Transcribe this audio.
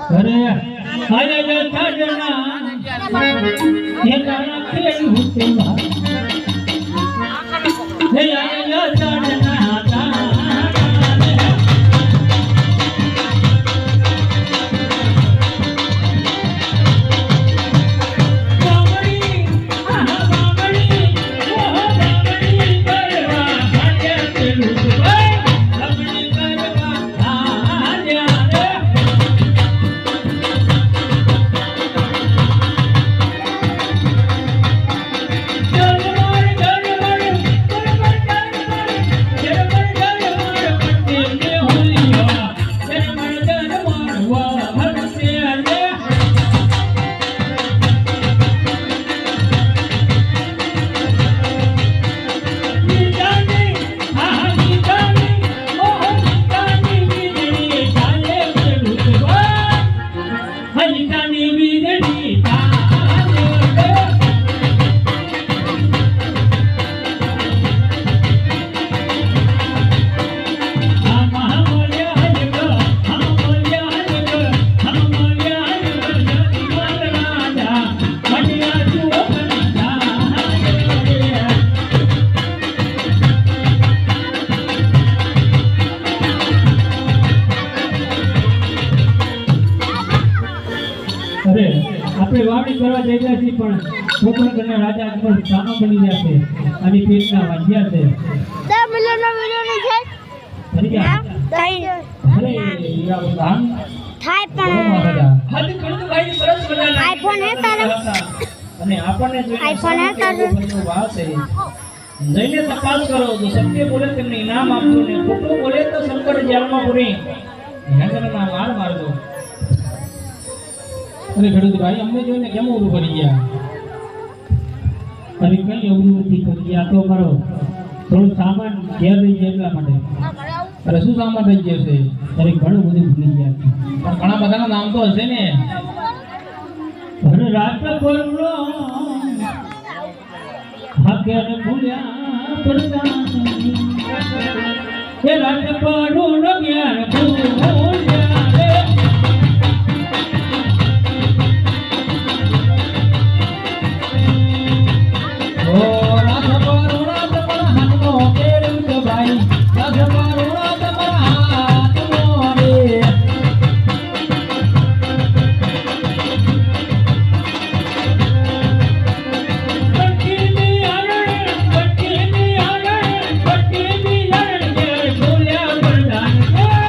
અરે આલે જના ये गाना खेल होते हैं ये आया जाना આપણે વાવણી કરવા જઈ રહ્યા છીએ પણ છોકરાના રાજા અકબર સામો બની ગયા છે અને પેટના વાંધ્યા છે 10 મિલિયનનો વિડિયો છે ફરી ગયા અરે હીરા બધાન થાય પણ હાથ કડું ભાઈ સરસ મજાના આઈફોન હે તારો અને આપણને જોઈને આઈફોન હે તારો વાહ છે જઈને તપાસ કરો જો સત્ય બોલે તેમને ઇનામ આપજો ને ખોટું બોલે તો શંકર જેલમાં પૂરી નગરના માર મારજો અરે ઘડું ભાઈ અમને જોઈને કેમ ઊભું પડી ગયા અરે કઈ ઊભું નથી કરી ગયા તો કરો થોડું સામાન ઘેર લઈ જાય એટલા માટે અરે શું સામાન લઈ ગયો છે અરે ઘણું બધું ભૂલી ગયા પણ ઘણા બધાના નામ તો હશે ને અરે રાજકોટનો હાકેર ભૂલ્યા પડતા એ રાજકોટનો